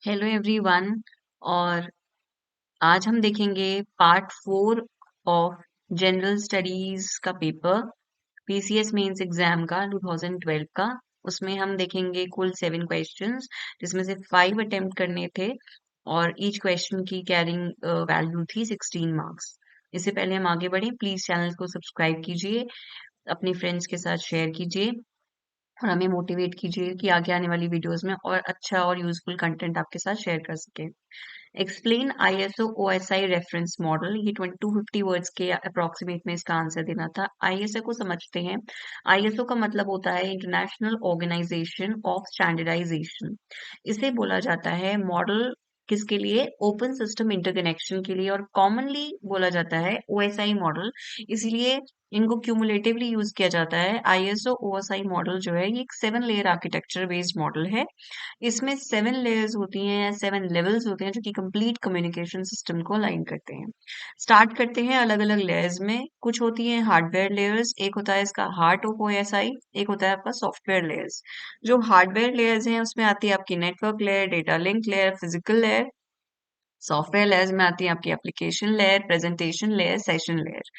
Hello everyone. और आज हम देखेंगे पार्ट 4 ऑफ जनरल स्टडीज का पेपर, पीसीएस मेंस एग्जाम का 2012 का। उसमें हम देखेंगे कुल 7 क्वेश्चंस, जिसमें से 5 अटेम्प्ट करने थे और ईच क्वेश्चन की कैरिंग वैल्यू थी 16 मार्क्स। इससे पहले हम आगे बढ़े, प्लीज चैनल को सब्सक्राइब कीजिए, अपने फ्रेंड्स के साथ शेयर कीजिए और हमें मोटिवेट कीजिए कि आगे आने वाली वीडियोस में और अच्छा और यूजफुल कंटेंट आपके साथ शेयर कर सके। Explain ISO OSI reference model, ये 2250 वर्ड्स के अप्रोक्सीमेट में इसका आंसर देना था। आईएसओ को समझते हैं। आईएसओ का मतलब होता है इंटरनेशनल ऑर्गेनाइजेशन ऑफ स्टैंडर्डाइजेशन। इसे बोला जाता है मॉडल किसके लिए? ओपन सिस्टम इंटरकनेक्शन के लिए, और कॉमनली बोला जाता है ओएसआई मॉडल। इसलिए इनको क्यूमुलेटिवली यूज किया जाता है। आईएसओ ओएसआई मॉडल जो है ये एक 7 लेयर आर्किटेक्चर बेस्ड मॉडल है। इसमें 7 लेयर्स होती हैं या 7 लेवल्स होते हैं जो कि कंप्लीट कम्युनिकेशन सिस्टम को अलाइन करते हैं। स्टार्ट करते हैं अलग अलग लेयर्स में। कुछ होती हैं हार्डवेयर लेयर्स, एक होता है इसका हार्ट ऑफ ओएसआई, एक होता है आपका सॉफ्टवेयर लेयर्स। जो हार्डवेयर लेयर्स हैं उसमें आती है आपकी network layer, data link layer, physical layer. Software layers में आती है आपकी application layer, presentation layer, session layer.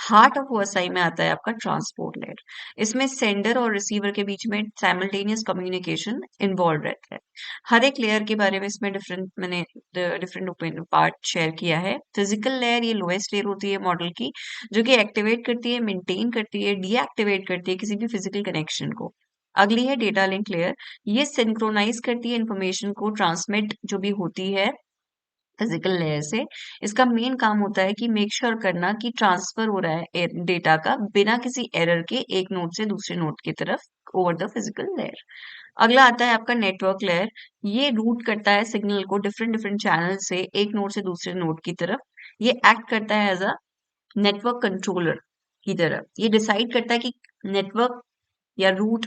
Heart of OSI में आता है आपका ट्रांसपोर्ट लेयर। इसमें सेंडर और रिसीवर के बीच में साइमल्टेनियस कम्युनिकेशन इन्वॉल्व रहता है। हर एक लेयर के बारे में इसमें मैंने डिफरेंट ओपिनियन पार्ट शेयर किया है। फिजिकल लेयर ये लोएस्ट लेयर होती है मॉडल की, जो कि एक्टिवेट करती है, मेंटेन करती है, डीएक्टिवेट करती है किसी भी फिजिकल कनेक्शन को। अगली है डेटा लिंक लेयर। ये सिंक्रोनाइज करती है इंफॉर्मेशन को, ट्रांसमिट जो भी होती है फिजिकल लेयर से। इसका मेन काम होता है कि मेक श्योर करना कि ट्रांसफर हो रहा है डेटा का बिना किसी एरर के, एक नोड से दूसरे नोड की तरफ ओवर द फिजिकल लेयर। अगला आता है आपका नेटवर्क लेयर। ये रूट करता है सिग्नल को डिफरेंट डिफरेंट चैनल से एक नोड से दूसरे नोड की तरफ। ये एक्ट करता है एज अ नेटवर्क कंट्रोलर की तरह। ये डिसाइड करता है कि नेटवर्क या रूट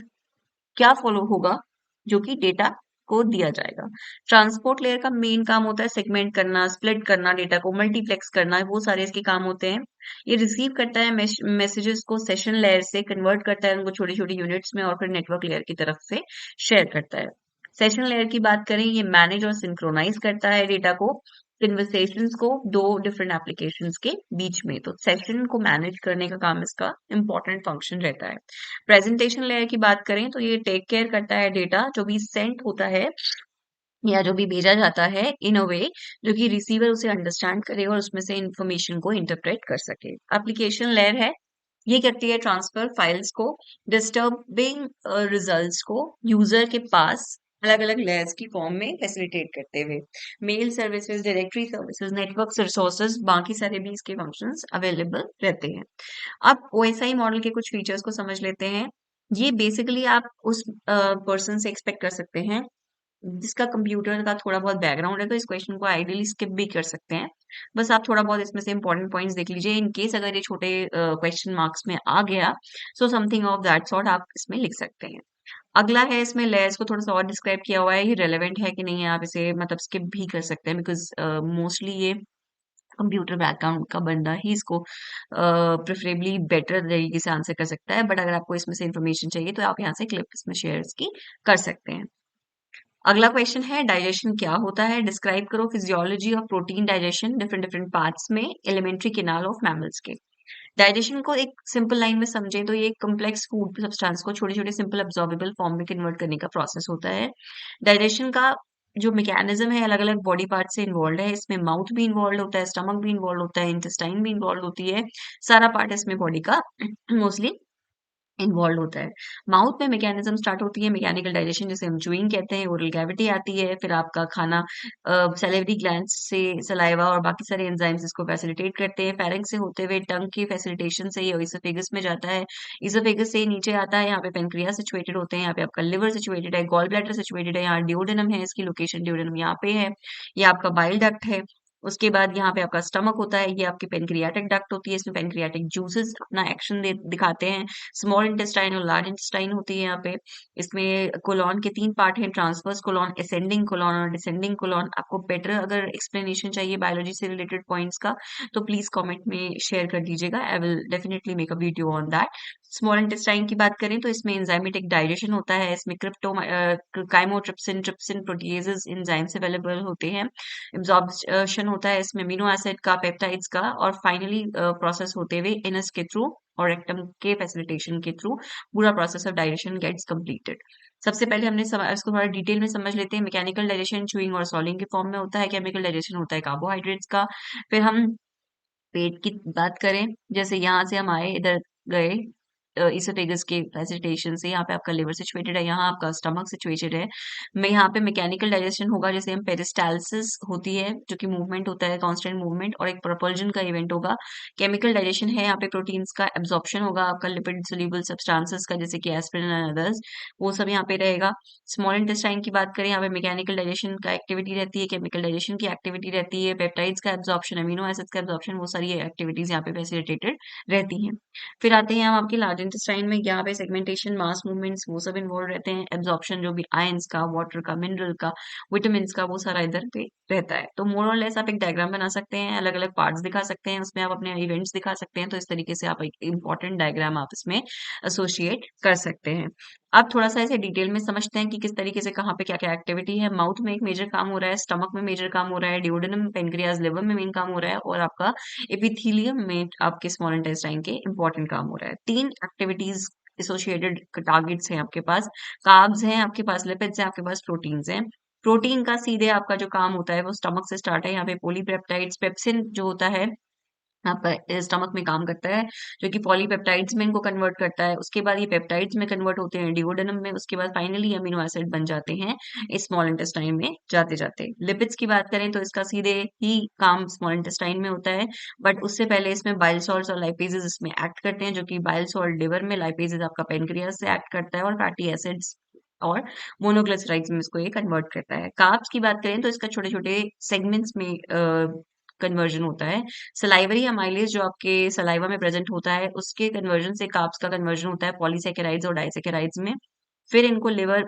क्या फॉलो होगा जो कि डेटा को दिया जाएगा। ट्रांसपोर्ट लेयर का मेन काम होता है सेगमेंट करना, स्प्लिट करना, डेटा को मल्टीप्लेक्स करना, वो सारे इसके काम होते हैं। ये रिसीव करता है मैसेजेस को सेशन लेयर से, कन्वर्ट करता है उनको छोटी छोटी यूनिट्स में और फिर नेटवर्क लेयर की तरफ से शेयर करता है। सेशन लेयर की बात करें, ये मैनेज और सिंक्रोनाइज करता है डेटा को, कन्वर्सेशंस को दो डिफरेंट एप्लीकेशंस के बीच में। तो सेशन को मैनेज करने का काम इसका इंपॉर्टेंट फंक्शन रहता है। प्रेजेंटेशन लेयर की बात करें तो ये टेक केयर करता है डेटा जो भी सेंड होता है या जो भी भेजा जाता है इन अ वे जो कि रिसीवर उसे अंडरस्टैंड करे और उसमें से इंफॉर्मेशन को इंटरप्रेट कर सके। एप्लीकेशन लेयर है, ये करती है ट्रांसफर फाइल्स को, डिस्टर्बिंग रिजल्ट्स को यूजर के पास अलग अलग लेयर्स की फॉर्म में फैसिलिटेट करते हुए। Mail services, directory services, network resources, बाकी सारे भी इसके फंक्शंस अवेलेबल रहते हैं। अब ओएसआई मॉडल के कुछ फीचर्स को समझ लेते हैं। ये बेसिकली आप उस पर्सन से एक्सपेक्ट कर सकते हैं जिसका कंप्यूटर का थोड़ा बहुत बैकग्राउंड है, तो इस क्वेश्चन को आइडियली स्किप भी कर सकते हैं। बस आप थोड़ा बहुत इसमें से इंपॉर्टेंट पॉइंट्स देख लीजिए। इन केस अगर ये छोटे क्वेश्चन मार्क्स में आ गया, so something of that sort आप इसमें लिख सकते हैं। अगला है, इसमें लेयर्स को थोड़ा सा और डिस्क्राइब किया हुआ है। ये रेलेवेंट है कि नहीं है, आप इसे मतलब स्किप भी कर सकते हैं, बिकॉज मोस्टली ये कंप्यूटर बैकग्राउंड का बंदा ही इसको प्रेफरेबली बेटर तरीके से आंसर कर सकता है। बट अगर आपको इसमें से इंफॉर्मेशन चाहिए तो आप यहाँ से क्लिप इसमें शेयर की कर सकते हैं। अगला क्वेश्चन है डाइजेशन क्या होता है? डिस्क्राइब करो physiology of protein digestion different different parts में एलिमेंट्री केनाल ऑफ मैमल्स के। डाइजेशन को एक सिंपल लाइन में समझें तो ये एक कॉम्प्लेक्स फूड सब्सटेंस को छोटे छोटे सिंपल अब्सॉर्बेबल फॉर्म में कन्वर्ट करने का प्रोसेस होता है। डाइजेशन का जो मैकेनिज्म है अलग अलग बॉडी पार्ट से इन्वॉल्व है। इसमें माउथ भी इन्वॉल्व होता है, स्टमक भी इन्वॉल्व होता है, इंटेस्टाइन भी इन्वॉल्व होती है। सारा पार्ट इसमें बॉडी का मोस्टली इन्वॉल्व होता है। माउथ में मैकेनिज्म स्टार्ट होती है मैकेनिकल डाइजेशन, जिसे हम च्यूइंग कहते हैं। ओरल कैविटी आती है, फिर आपका खाना सैलिवरी ग्लैंड्स से सलाइवा और बाकी सारे एंजाइम्स इसको फैसिलिटेट करते हैं। फेरिंक्स से होते हुए टंग की फैसिलिटेशन से ये इसोफेगस में जाता है। इसोफेगस से नीचे आता है, यहाँ पे पेनक्रियास सिचुएटेड होते हैं, यहाँ पे आपका लिवर सिचुएटेड है, गॉल ब्लैडर सिचुएटेड है, यहाँ डिओडेनम है, इसकी लोकेशन डिओडेनम यहाँ पे है। ये आपका बाइल डक्ट है। उसके बाद यहाँ पे आपका स्टमक होता है, ये आपकी पेनक्रियाटिक डक्ट होती है, इसमें पेनक्रियाटिक जूसेस अपना एक्शन दिखाते हैं। स्मॉल इंटेस्टाइन और लार्ज इंटेस्टाइन होती है यहाँ पे। इसमें कोलॉन के 3 पार्ट हैं, ट्रांसवर्स कोलॉन, असेंडिंग कोलॉन और डिसेंडिंग कोलॉन। आपको बेटर अगर एक्सप्लेनेशन चाहिए बायोलॉजी से रिलेटेड पॉइंट्स का तो प्लीज कमेंट में शेयर कर दीजिएगा। I will definitely make a video on that. Small intestine की बात करें तो इसमें एंजाइमेटिक डाइजेशन होता है, इसमें chymotrypsin, trypsin, proteases enzymes available होते हैं, एब्जॉर्प्शन होता है इसमें अमीनो एसिड का, पेप्टाइड्स का, और फाइनली प्रोसेस होते हुए इनस के थ्रू और रेक्टम के फैसिलिटेशन के थ्रू पूरा process of digestion gets completed. सबसे पहले हमने इसको थोड़ा डिटेल में समझ लेते हैं। मैकेनिकल डाइजेशन चूइंग और सॉलिंग के फॉर्म में होता है, केमिकल डाइजेशन होता है कार्बोहाइड्रेट्स का। फिर हम पेट की बात करें, जैसे यहाँ से हम आए इधर गए इसोफेगस के फैसिलिटेशन से, यहाँ पे आपका लिवर सिचुएटेड है, यहाँ आपका स्टमक सिचुएटेड है। मैं यहाँ पे मैकेनिकल डाइजेशन होगा, जैसे हम पेरिस्टालसिस होती है जो कि मूवमेंट होता है, कांस्टेंट मूवमेंट, और एक प्रोपल्जन का इवेंट होगा। केमिकल डाइजेशन है, यहाँ पे प्रोटीन्स का एब्जॉर्प्शन होगा, आपका लिपिड सोल्यूबल सब्सटेंसेस का, जैसे कि एस्पिरिन एंड अदर्स, वो सब यहाँ पे रहेगा। स्मॉल इंटेस्टाइन की बात करें, यहाँ पे मैकेनिकल डाइजेशन का एक्टिविटी रहती है, केमिकल डाइजेशन की एक्टिविटी रहती है, पेप्टाइड्स का एब्जॉर्प्शन, अमीनो एसिड्स का एब्जॉर्प्शन, वो सारी एक्टिविटीज यहाँ पे फैसिलिटेटेड रहती हैं। फिर आते हैं हम आपके लार्ज इंटेस्टाइन में, यहाँ पे सेगमेंटेशन, मास मूवमेंट्स, वो सब इन्वॉल्व रहते हैं, एब्जॉर्प्शन जो भी आयंस का, वाटर का, मिनरल का, विटामिन का, वो सारा इधर पे रहता है। तो मोर और लेस आप एक डायग्राम बना सकते हैं, अलग अलग पार्ट्स दिखा सकते हैं, उसमें आप अपने इवेंट्स दिखा सकते हैं, तो इस तरीके से आप एक इंपॉर्टेंट डायग्राम आप इसमें एसोसिएट कर सकते हैं। अब थोड़ा सा इसे डिटेल में समझते हैं कि किस तरीके से कहाँ पे क्या क्या एक्टिविटी है। माउथ में एक मेजर काम हो रहा है, स्टमक में मेजर काम हो रहा है, डिओडेनम, पेनक्रियाज, लिवर में मेन काम हो रहा है, और आपका एपिथीलियम में आपके स्मॉल इंटेस्टाइन के इंपॉर्टेंट काम हो रहा है। 3 एक्टिविटीज एसोसिएटेड टारगेट्स हैं आपके पास। कार्ब्स हैं आपके पास, लिपिड्स हैं आपके पास, प्रोटीन्स हैं। प्रोटीन का सीधे आपका जो काम होता है वो स्टमक से स्टार्ट है। यहाँ पे पॉलीपेप्टाइड्स, पेप्सिन जो होता है आपका स्टमक में काम करता है, जो कि पॉलीपेप्टाइड्स में इनको कन्वर्ट करता है। उसके बाद ये पेप्टाइड्स में कन्वर्ट होते हैं डिओडेनम में, उसके बाद फाइनली अमीनो एसिड बन जाते हैं इस स्मॉल इंटेस्टाइन में जाते जाते। लिपिड्स की बात करें तो इसका सीधे ही काम स्मॉल इंटेस्टाइन में होता है, बट उससे पहले इसमें बाइल सॉल्ट्स और लाइपेजेस इसमें एक्ट करते हैं, जो कि बाइल सॉल्ट लिवर में, लाइपेजेस आपका पेनक्रियास से एक्ट करता है, और फैटी एसिड्स और मोनोग्लिसराइड्स में इसको ये कन्वर्ट करता है। कार्ब्स की बात करें तो इसका छोटे छोटे सेगमेंट्स में कन्वर्जन होता है। सलाइवरी अमाइलेज जो आपके सलाइवा में प्रेजेंट होता है, उसके कन्वर्जन से कार्ब्स का कन्वर्जन होता है पॉलीसैकेराइड्स और डाइसैकेराइड्स में। फिर इनको लिवर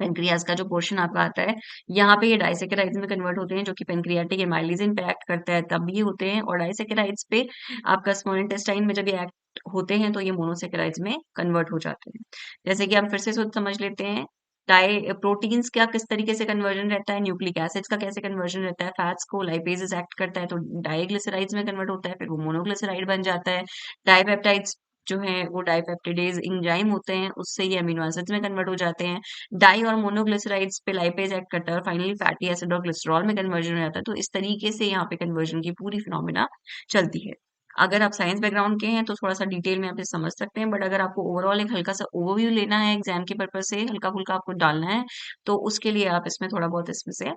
पेनक्रियास का जो पोर्शन आपका आता है, यहाँ पे ये डाइसैकेराइड्स में कन्वर्ट होते हैं, जो कि पेनक्रियाटिक एमाइलिन पे एक्ट करता है तब ये होते हैं, और डाइसैकेराइड्स पे आपका स्मॉल इंटेस्टाइन में जब ये एक्ट होते हैं तो ये मोनोसैकेराइड्स में कन्वर्ट हो जाते हैं। जैसे कि हम फिर से सोच समझ लेते हैं, डाई प्रोटीन्स का किस तरीके से कन्वर्जन रहता है, न्यूक्लिक एसिड्स का कैसे कन्वर्जन रहता है, फैट्स को लाइपेजेस एक्ट करता है तो डाइग्लिसराइड्स में कन्वर्ट होता है, फिर वो मोनोग्लिसराइड बन जाता है। डाइपेप्टाइड्स जो है वो डाइपेप्टिडेज एंजाइम होते हैं, उससे ये अमीनो एसिड्स में कन्वर्ट हो जाते हैं। डाई और मोनोग्लिसराइड्स पे लाइपेज एक्ट करता है और फाइनली फैटी एसिड और ग्लिसरॉल में कन्वर्जन हो जाता है। तो इस तरीके से यहाँ पे कन्वर्जन की पूरी फिनोमिना चलती है। अगर आप साइंस बैकग्राउंड के हैं तो थोड़ा सा डिटेल में आप इसे समझ सकते हैं, बट अगर आपको ओवरऑल एक हल्का सा ओवरव्यू लेना है एग्जाम के पर्पज से, हल्का फुल्का आपको डालना है, तो उसके लिए आप इसमें थोड़ा बहुत इसमें से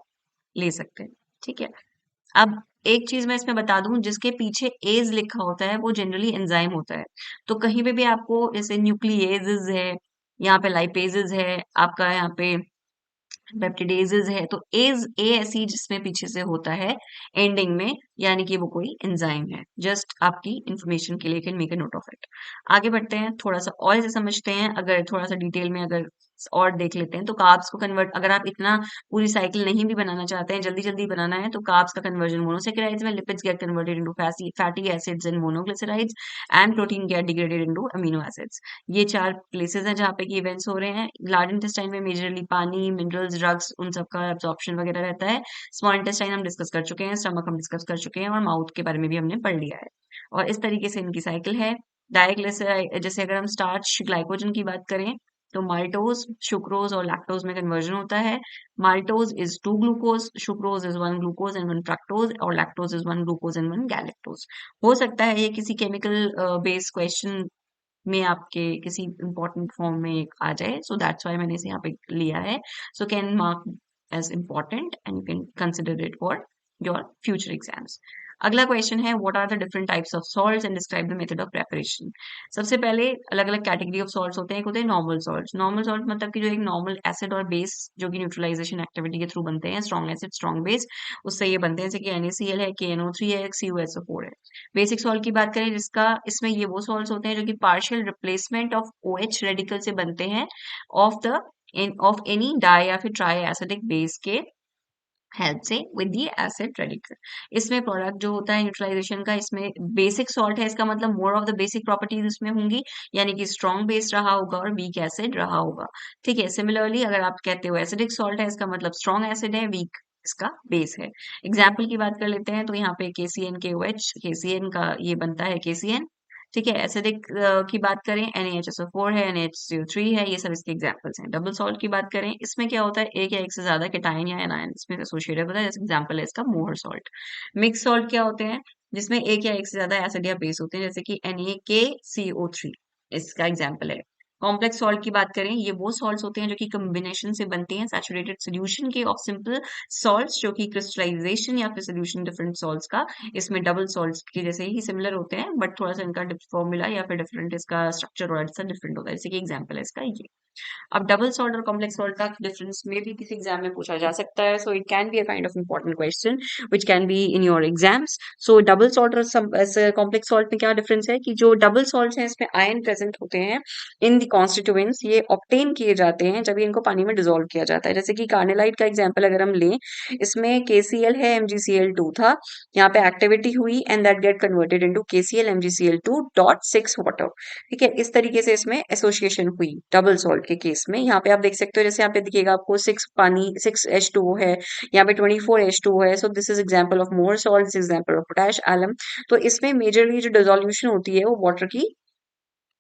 ले सकते हैं। ठीक है। अब एक चीज मैं इसमें बता दूं, जिसके पीछे एज लिखा होता है वो जनरली एंजाइम होता है। तो कहीं पे भी आपको जैसे न्यूक्लिएजेज है, यहाँ पे लाइपेजेज है, आपका यहाँ पे पेप्टिडेजेस है, तो एज ए ऐसी जिसमें पीछे से होता है एंडिंग में, यानी कि वो कोई एंजाइम है। जस्ट आपकी इंफॉर्मेशन के लिए, can make a note of it. आगे बढ़ते हैं, थोड़ा सा और इसे समझते हैं, अगर थोड़ा सा डिटेल में अगर और देख लेते हैं तो कार्ब्स को कन्वर्ट, अगर आप इतना पूरी साइकिल नहीं भी बनाना चाहते हैं, जल्दी जल्दी बनाना है, तो कार्ब्स का कन्वर्जन मोनोसेकेराइड्स में, lipids get converted into fatty acids and monoglycerides, and protein get degraded into amino acids. ये 4 प्लेसेस हैं जहाँ पे कि इवेंट्स हो रहे हैं। लार्ज इंटेस्टाइन में मेजरली पानी, मिनरल्स, ड्रग्स, उन सब का एब्जॉर्प्शन वगैरह रहता है। स्मॉल इंटेस्टाइन हम डिस्कस कर चुके हैं, स्टमक हम डिस्कस कर चुके हैं, और माउथ के बारे में भी हमने पढ़ लिया है। और इस तरीके से इनकी साइकिल है। डाइग्लिसराइड, जैसे अगर हम स्टार्च ग्लाइकोजन की बात करें तो माल्टोज, सुक्रोज और लैक्टोज में कन्वर्जन होता है। Maltose is 2 glucose, sucrose is 1 glucose and 1 fructose, और lactose is 1 glucose and 1 galactose. हो सकता है ये किसी केमिकल बेस्ड क्वेश्चन में आपके किसी इंपॉर्टेंट फॉर्म में आ जाए, सो दैट्स व्हाई मैंने इसे यहाँ पे लिया है। So can mark as important and you can consider it for your future exams. अगला क्वेश्चन है, what are the different types of salts and describe the method of preparation. सबसे पहले अलग अलग कैटेगरी ऑफ सॉल्ट्स होते हैं। एक होते हैं नॉर्मल सॉल्ट्स। नॉर्मल सॉल्ट मतलब कि जो एक नॉर्मल एसिड और बेस जो कि न्यूट्रलाइजेशन एक्टिविटी के थ्रू बनते हैं, स्ट्रॉन्ग एसिड स्ट्रॉन्ग बेस, उससे ये बनते हैं, जैसे कि NaCl है, KNO3 है, CuSO4 है। बेसिक सॉल्ट की बात करें, जिसका इसमें ये वो सॉल्ट्स होते हैं जो कि partial replacement of OH radical से बनते हैं, of the of any di या फिर ट्राई एसिडिक बेस के हेल्प से विद दी एसिड रेडिकल। इसमें प्रोडक्ट जो होता है न्यूट्रलाइजेशन का, इसमें बेसिक सॉल्ट है, इसका मतलब more of the basic properties इसमें होंगी, यानी कि स्ट्रॉन्ग बेस रहा होगा और वीक एसिड रहा होगा। ठीक है, सिमिलरली अगर आप कहते हो एसिडिक सॉल्ट है, इसका मतलब स्ट्रॉन्ग एसिड है, वीक इसका बेस है। एग्जाम्पल की बात कर लेते हैं तो यहाँ पे KCN KCN का ये बनता है KCN। ठीक है, एसिडिक की बात करें NaHSO4 है, NaHCO3 है, ये सब इसके एग्जाम्पल्स हैं। डबल सॉल्ट की बात करें, इसमें क्या होता है, एक या एक से ज्यादा केटायन या एनायन इसमें एसोसिएटेड होता है, जैसे एग्जाम्पल है इसका मोहर सॉल्ट। मिक्स सॉल्ट क्या होते हैं, जिसमें एक या एक से ज्यादा एसिड या बेस होते हैं, जैसे कि NaKCO3 इसका एग्जाम्पल है। कॉम्प्लेक्स सॉल्ट की बात करें, ये वो सॉल्ट्स होते हैं जो कि कॉम्बिनेशन से बनते हैं सैचुरेटेड सोल्यूशन के ऑफ सिंपल सॉल्ट्स, जो कि क्रिस्टलाइजेशन या फिर सोल्यूशन डिफरेंट सॉल्ट्स का इसमें डबल सॉल्ट्स के जैसे ही सिमिलर होते हैं, बट थोड़ा सा इनका फॉर्मूला या फिर डिफरेंट इसका स्ट्रक्चर और सा डिफरेंट होता है। जैसे कि एग्जाम्पल है इसका ये। अब डबल सॉल्ट और कॉम्प्लेक्स सॉल्ट का डिफरेंस में भी किसी एग्जाम में पूछा जा सकता है, so it can be a kind of important question which can be in your exams. So double salt और कॉम्प्लेक्स सॉल्ट में क्या डिफरेंस है कि जो डबल सॉल्ट हैं इसमें आयन प्रेजेंट होते हैं इन द कॉन्स्टिट्यूएंट्स, ये ऑब्टेन किए जाते हैं जब इनको पानी में डिसॉल्व किया जाता है। जैसे कि कार्नेलाइट का एग्जाम्पल अगर हम लें, इसमें KCl है, MgCl2 था, यहाँ पे एक्टिविटी हुई and that get converted into KCl MgCl2.6 water. ठीक है, इस तरीके से इसमें एसोसिएशन हुई डबल सॉल्ट के केस में। यहाँ पे आप देख सकते हो, जैसे यहाँ पे दिखेगा आपको 6 H2O है, यहाँ पे 24 H2O है, so this is example of more salt, this example of potash alum. तो इसमें मेजरली जो डिसोल्यूशन होती है वो वाटर की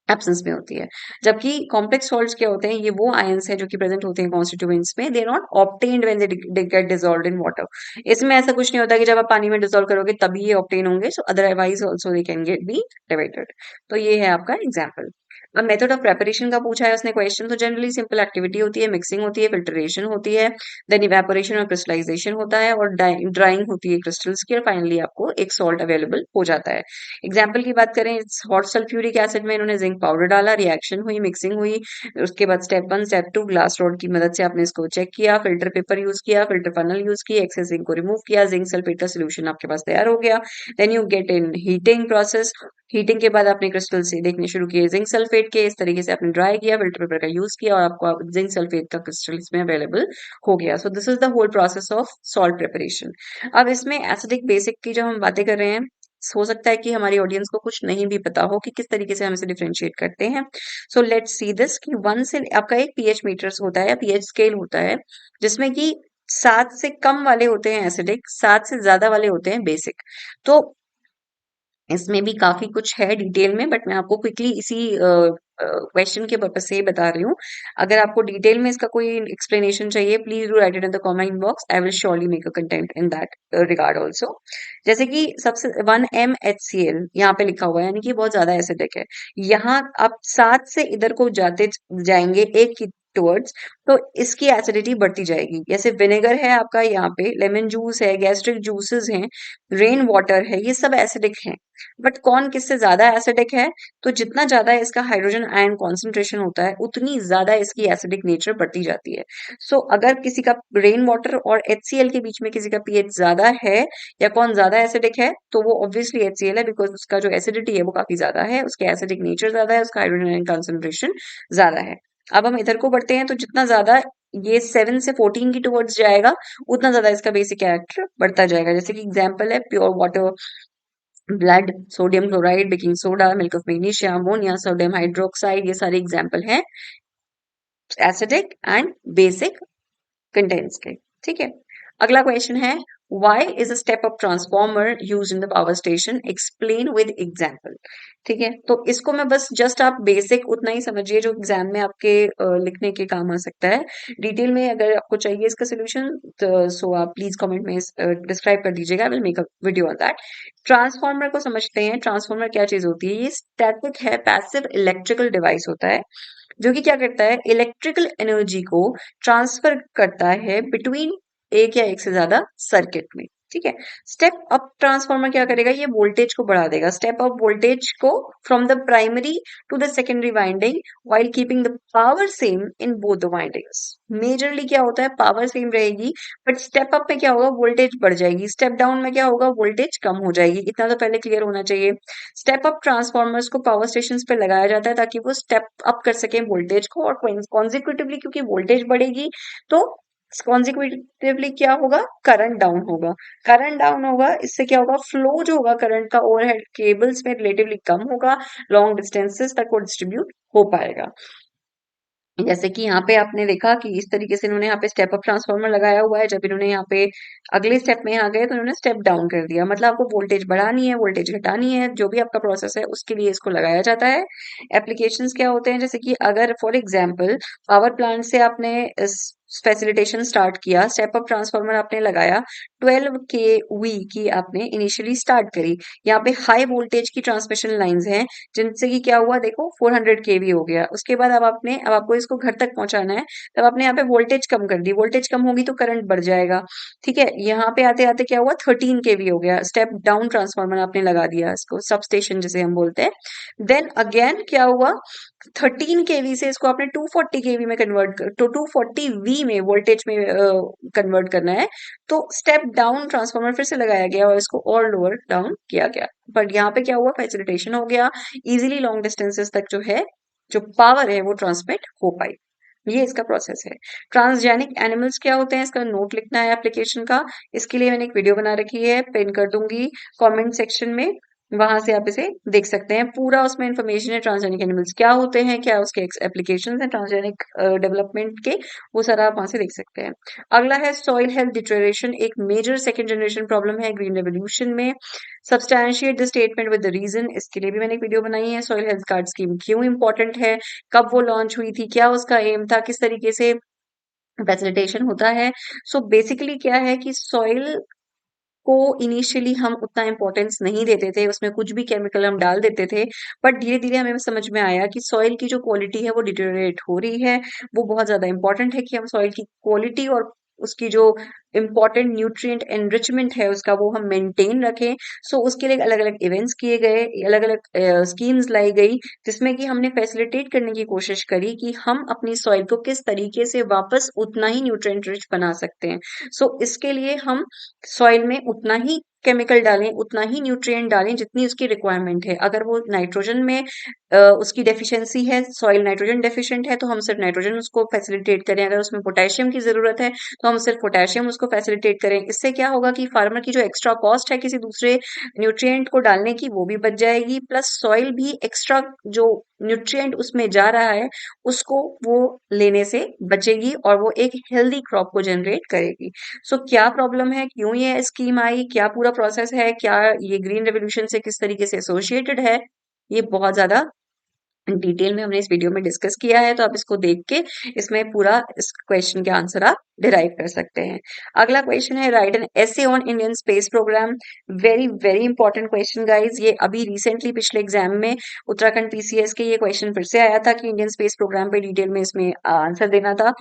एब्सेंस में होती है। जबकि कॉम्प्लेक्स सॉल्ट्स क्या होते हैं, ये वो आयंस हैं जो कि प्रेजेंट होते हैं कॉन्स्टिट्यूएंट्स में, they are not obtained when they get dissolved in water. इसमें ऐसा कुछ नहीं होता कि जब आप पानी में डिसॉल्व करोगे तभी ये ऑब्टेन होंगे, so otherwise also they can get be divided. तो ये है आपका एग्जांपल। अब मेथड ऑफ प्रेपरेशन का पूछा है उसने क्वेश्चन, तो जनरली सिंपल एक्टिविटी होती है, मिक्सिंग होती है, फिल्ट्रेशन होती है, देन इवेपोरेशन और क्रिस्टलाइजेशन होता है, और ड्राइंग होती है क्रिस्टल्स की, और फाइनली आपको एक सॉल्ट अवेलेबल हो जाता है। एग्जाम्पल की बात करें, हॉट सल्फ्यूरिक एसिड में इन्होंने जिंक पाउडर डाला, रिएक्शन हुई, मिक्सिंग हुई, उसके बाद स्टेप 1 स्टेप 2 ग्लास रॉड की मदद से आपने इसको चेक किया, फिल्टर पेपर यूज किया, फिल्टर फनल यूज किया, एक्सेस जिंक को रिमूव किया, जिंक सल्फेट का सोल्यूशन आपके पास तैयार हो गया। Then you get in heating process, heating के बाद आपने क्रिस्टल से देखने शुरू किए जिंक सल्फेट के, इस तरीके से आपने ड्राई किया, फिल्टर पेपर का यूज किया, और आपको जिंक सल्फेट का क्रिस्टल इसमें अवेलेबल हो गया। So this is the whole process of salt preparation. अब इसमें एसिडिक बेसिक की जब हम बातें कर रहे हैं, हो सकता है कि हमारी ऑडियंस को कुछ नहीं भी पता हो कि किस तरीके से हम इसे डिफरेंशिएट करते हैं। सो लेट्स सी दिस कि 1 से आपका एक पीएच मीटर्स होता है या पीएच स्केल होता है, जिसमें कि 7 से कम वाले होते हैं एसिडिक, 7 से ज्यादा वाले होते हैं बेसिक। तो इसमें भी काफी कुछ है डिटेल में, बट मैं आपको क्विकली इसी क्वेश्चन के पर्पज से ही बता रही हूँ। अगर आपको डिटेल में इसका कोई एक्सप्लेनेशन चाहिए, please do right it in the comment box, I will surely make a content in that regard also. जैसे कि सबसे 1 MHCl यहाँ पे लिखा हुआ है, यानी कि बहुत ज्यादा एसिडिक है। यहाँ आप 7 से इधर को जाते जाएंगे एक की टुवर्ड्स, तो इसकी एसिडिटी बढ़ती जाएगी। जैसे विनेगर है आपका, यहाँ पे लेमन जूस है, गैस्ट्रिक जूसेस हैं, रेन वाटर है, ये सब एसिडिक हैं। बट कौन किससे ज्यादा एसिडिक है, तो जितना ज्यादा इसका हाइड्रोजन आयन कॉन्सेंट्रेशन होता है उतनी ज्यादा इसकी एसिडिक नेचर बढ़ती जाती है। सो अगर किसी का रेन वाटर और HCl के बीच में किसी का पीएच ज्यादा है, या कौन ज्यादा एसिडिक है, तो वो ऑब्वियसली HCl है, बिकॉज उसका जो एसिडिटी है वो काफी ज्यादा है, उसके एसिडिक नेचर ज्यादा है, उसका हाइड्रोजन आयन कॉन्सेंट्रेशन ज्यादा है। अब हम इधर को बढ़ते हैं, तो जितना ज्यादा ये 7 से 14 की टुवर्ड्स जाएगा, उतना ज्यादा इसका बेसिक कैरेक्टर बढ़ता जाएगा। जैसे कि एग्जाम्पल है pure water, blood, sodium chloride, baking soda, milk of magnesia, ammonia, sodium hydroxide, ये सारे एग्जाम्पल हैं एसिडिक एंड बेसिक कंटेंट्स के। ठीक है, अगला क्वेश्चन है, why is a step up transformer used in the power station, explain with example। ठीक है, तो इसको मैं बस जस्ट आप बेसिक उतना ही समझिए जो एग्जाम में आपके लिखने के काम आ सकता है। डिटेल में अगर आपको चाहिए इसका सोल्यूशन, तो सो आप प्लीज कमेंट में डिस्क्राइब कर दीजिएगा, I will make a video on that. Transformer को समझते हैं। ट्रांसफार्मर क्या चीज होती है, ये स्टैटिक है, पैसिव इलेक्ट्रिकल डिवाइस होता है, जो कि क्या करता है, इलेक्ट्रिकल एनर्जी को ट्रांसफर करता है बिटवीन एक या एक से ज्यादा सर्किट में। ठीक है, स्टेप अप ट्रांसफार्मर क्या करेगा, ये वोल्टेज को बढ़ा देगा, स्टेप अप वोल्टेज को from the primary to the secondary winding while keeping the power same in both the windings. Majorly क्या होता है, पावर सेम रहेगी, बट स्टेप अप में क्या होगा, वोल्टेज बढ़ जाएगी, स्टेप डाउन में क्या होगा, वोल्टेज कम हो जाएगी। इतना तो पहले क्लियर होना चाहिए। स्टेप अप ट्रांसफार्मर्स को पावर स्टेशन पे लगाया जाता है ताकि वो स्टेप अप कर सके वोल्टेज को, और कॉन्जिक्यूटिवली क्योंकि वोल्टेज बढ़ेगी तो कॉन्जिक्यूटिवली क्या होगा, करंट डाउन होगा। करंट डाउन होगा, इससे क्या होगा, फ्लो जो होगा करंट का ओवरहेड केबल्स में रिलेटिवली कम होगा, लॉन्ग डिस्टेंसेस तक वो डिस्ट्रीब्यूट हो पाएगा। जैसे कि यहाँ पे आपने देखा कि इस तरीके से इन्होंने यहाँ पे स्टेप अप ट्रांसफार्मर लगाया हुआ है, जब इन्होंने यहाँ पे अगले स्टेप में यहाँ गए तो इन्होंने स्टेप डाउन कर दिया, मतलब आपको वोल्टेज बढ़ानी है, वोल्टेज घटानी है, जो भी आपका प्रोसेस है उसके लिए इसको लगाया जाता है। एप्लीकेशंस क्या होते हैं, जैसे कि अगर फॉर एग्जांपल पावर प्लांट से आपने फैसिलिटेशन स्टार्ट किया, स्टेप अप ट्रांसफार्मर आपने लगाया, 12 के वी की आपने इनिशियली स्टार्ट करी, यहाँ पे हाई वोल्टेज की ट्रांसमिशन लाइंस हैं, जिनसे कि क्या हुआ देखो 400 केवी हो गया। उसके बाद अब आपको इसको घर तक पहुंचाना है, तब आपने यहाँ पे वोल्टेज कम कर दी, वोल्टेज कम होगी तो करंट बढ़ जाएगा। ठीक है, यहाँ पे आते आते क्या हुआ, 13 केवी हो गया, स्टेप डाउन ट्रांसफार्मर आपने लगा दिया, इसको सब स्टेशन जिसे हम बोलते हैं। देन अगेन क्या हुआ, 13 केवी से इसको आपने 240 केवी में कन्वर्ट कर, तो 240 वी में वोल्टेज में कन्वर्ट करना है, तो स्टेप डाउन ट्रांसफार्मर फिर से लगाया गया और इसको और लोअर डाउन किया गया। बट यहाँ पे क्या हुआ, फैसिलिटेशन हो गया, इजीली लॉन्ग डिस्टेंसेस तक जो है, जो पावर है वो ट्रांसमिट हो पाई। ये इसका प्रोसेस है। ट्रांसजेनिक एनिमल्स क्या होते हैं, इसका नोट लिखना है एप्लीकेशन का, इसके लिए मैंने एक वीडियो बना रखी है, पिन कर दूंगी कमेंट सेक्शन में, वहां से आप इसे देख सकते हैं, पूरा उसमें इंफॉर्मेशन है ट्रांसजेनिक एनिमल्स क्या होते हैं, क्या उसके एप्लीकेशंस हैं ट्रांसजेनिक डेवलपमेंट के, वो सारा आप वहां से देख सकते हैं। अगला है सॉइल हेल्थ डिटेरियोरेशन, एक मेजर सेकंड जनरेशन प्रॉब्लम है ग्रीन रेवोल्यूशन में। Substantiate the statement with the reason, इसके लिए भी मैंने एक वीडियो बनाई है। सॉइल हेल्थ कार्ड स्कीम क्यों इंपॉर्टेंट है, कब वो लॉन्च हुई थी, क्या उसका एम था, किस तरीके से फैसिलिटेशन होता है। सो बेसिकली क्या है कि सॉइल को इनिशियली हम उतना इम्पोर्टेंस नहीं देते थे, उसमें कुछ भी केमिकल हम डाल देते थे, बट धीरे-धीरे हमें समझ में आया कि सॉइल की जो क्वालिटी है वो डिटेरियोरेट हो रही है। वो बहुत ज़्यादा इम्पोर्टेंट है कि हम सॉइल की क्वालिटी और उसकी जो इम्पोर्टेंट न्यूट्रिएंट एनरिचमेंट है उसका वो हम मेंटेन रखें। सो उसके लिए अलग-अलग इवेंट्स किए गए, अलग-अलग स्कीम्स लाई गई, जिसमें कि हमने फैसिलिटेट करने की कोशिश करी कि हम अपनी सॉइल को किस तरीके से वापस उतना ही न्यूट्रिएंट रिच बना सकते हैं। सो इसके लिए हम सॉइल में उतना ही केमिकल डालें, उतना ही न्यूट्रिएंट डालें जितनी उसकी रिक्वायरमेंट है। अगर वो नाइट्रोजन में उसकी डेफिशिएंसी है, सॉइल नाइट्रोजन डेफिशिएंट है, तो हम सिर्फ नाइट्रोजन उसको फैसिलिटेट करें। अगर उसमें पोटेशियम की ज़रूरत है, तो हम सिर्फ पोटेशियम उसको फैसिलिटेट करें। इससे क्या होगा कि फार्मर की जो एक्स्ट्रा कॉस्ट है किसी दूसरे न्यूट्रिएंट को डालने की, वो भी बच जाएगी, प्लस सॉइल भी एक्स्ट्रा जो न्यूट्रिएंट उसमें जा रहा है, उसको वो लेने से बचेगी और वो एक हेल्दी क्रॉप को जनरेट करेगी। सो क्या प्रॉब्लम है, क्यों ये स्कीम आई, क्या पूरा प्रोसेस है, क्या ये ग्रीन रेवोल्यूशन से किस तरीके से एसोसिएटेड है, ये बहुत ज्यादा डिटेल में हमने इस वीडियो में डिस्कस किया है, तो आप इसको देख के इसमें पूरा इस क्वेश्चन के आंसर आप डिराइव कर सकते हैं। अगला क्वेश्चन है, write an essay on Indian space programme. Very very important question guys, ये अभी रिसेंटली पिछले एग्जाम में उत्तराखंड पीसीएस के ये क्वेश्चन फिर से आया था कि इंडियन स्पेस प्रोग्राम पे डिटेल में इसमें आंसर देना था।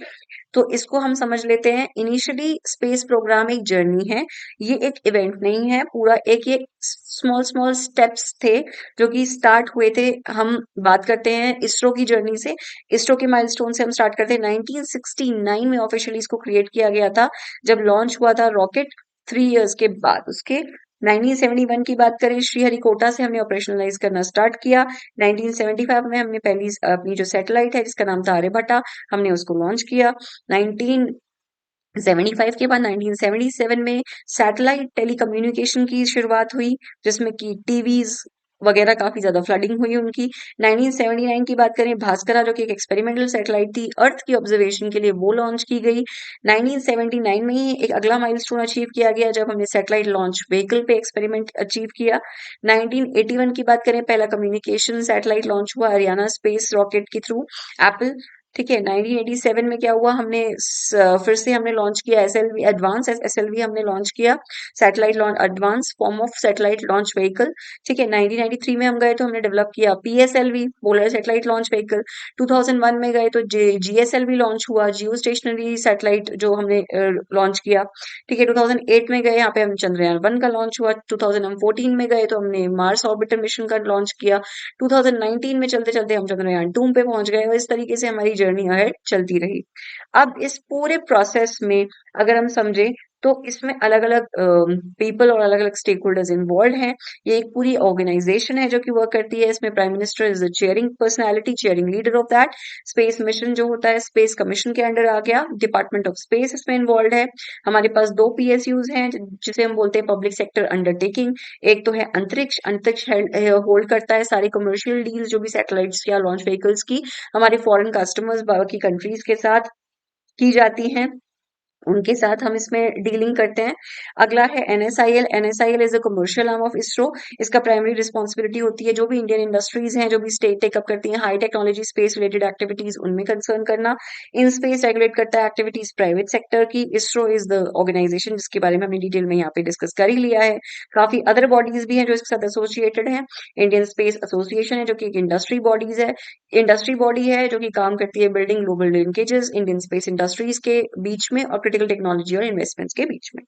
तो इसको हम समझ लेते हैं। इनिशियली स्पेस प्रोग्राम एक जर्नी है, ये एक इवेंट नहीं है, पूरा एक ये स्मॉल स्मॉल स्टेप्स थे जो कि स्टार्ट हुए थे। हम बात करते हैं इसरो की जर्नी से, इसरो के माइलस्टोन से हम स्टार्ट करते हैं। 1969 में ऑफिशियली इसको क्रिएट किया गया था, जब लॉन्च हुआ था रॉकेट, 3 इयर्स के बाद उसके। 1971 की बात करें, श्रीहरिकोटा से हमने ऑपरेशनलाइज करना स्टार्ट किया। 1975 में हमने पहली अपनी जो सैटेलाइट है जिसका नाम था आर्यभट्टा, हमने उसको लॉन्च किया। 1975 के बाद 1977 में सैटेलाइट टेलीकम्युनिकेशन की शुरुआत हुई, जिसमें कि टीवीज वगैरह काफी ज्यादा फ्लडिंग हुई उनकी। 1979 की बात करें, भास्करा जो कि एक एक्सपेरिमेंटल सैटेलाइट थी, अर्थ की ऑब्जर्वेशन के लिए वो लॉन्च की गई। 1979 में ही एक अगला माइलस्टोन अचीव किया गया जब हमने सैटेलाइट लॉन्च व्हीकल पे एक्सपेरिमेंट अचीव किया। 1981 की बात करें, पहला कम्युनिकेशन सैटेलाइट लॉन्च हुआ अरियाना स्पेस रॉकेट के थ्रू, एप्पल। ठीक है, 1987 में क्या हुआ, फिर से हमने लॉन्च किया एसएलवी, एडवांस एसएलवी हमने लॉन्च किया, satellite launch advance form of satellite launch vehicle. ठीक है, 1993 में हम गए तो हमने डेवलप किया PSLV, polar satellite launch vehicle. 2001 में गए तो जीएसएलवी लॉन्च हुआ, जियो स्टेशनरी सैटेलाइट जो हमने लॉन्च किया। ठीक है, 2008 में गए, यहाँ पे हम चंद्रयान 1 का लॉन्च हुआ। 2014 में गए तो हमने मार्स ऑर्बिटर मिशन का लॉन्च किया। 2019 में चलते चलते हम चंद्रयान 2 पे पहुंच गए, और इस तरीके से हमारी जर्नी अहेड चलती रही। अब इस पूरे प्रोसेस में अगर हम समझे तो इसमें अलग-अलग पीपल और अलग-अलग स्टेक होल्डर्स इन्वॉल्व हैं। ये एक पूरी ऑर्गेनाइजेशन है जो कि वर्क करती है। इसमें prime minister is the chairing personality, chairing leader of that. Space mission जो होता है स्पेस कमीशन के अंडर आ गया। डिपार्टमेंट ऑफ स्पेस इसमें इन्वॉल्व है। हमारे पास 2 पीएसयूज़ हैं जिसे हम बोलते हैं पब्लिक सेक्टर अंडरटेकिंग। एक तो है अंतरिक्ष, अंतरिक्ष होल्ड करता है सारी कमर्शियल डील्स जो भी सैटेलाइट्स या लॉन्च व्हीकल्स की हमारे फॉरेन कस्टमर्स बाकी कंट्रीज के साथ की जाती हैं। उनके साथ हम इसमें डीलिंग करते हैं। अगला है NSIL. NSIL is a commercial arm of ISRO. इसका प्राइमरी रिस्पॉन्सिबिलिटी होती है जो भी इंडियन इंडस्ट्रीज़ हैं, जो भी स्टेट टेकअप करती हैं, high technology space related activities उनमें कंसर्न करना। इन स्पेस रेगुलेट करता है एक्टिविटीज़ प्राइवेट सेक्टर की। इसरो इज़ द ऑर्गेनाइजेशन जिसके बारे में हमने डिटेल में यहाँ पे डिस्कस कर ही लिया है। काफ़ी अदर बॉडीज़ भी हैं जो इसके साथ एसोसिएटेड हैं। इंडियन स्पेस एसोसिएशन है जो कि एक इंडस्ट्री बॉडी है जो कि काम करती है building global linkages Indian space industries के बीच में और क्रिटिकल टेक्नोलॉजी और इन्वेस्टमेंट्स के बीच में।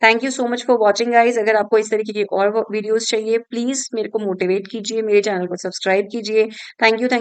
Thank you so much for watching guys. अगर आपको इस तरीके की और वीडियोस चाहिए प्लीज मेरे को मोटिवेट कीजिए, मेरे चैनल को सब्सक्राइब कीजिए। Thank you.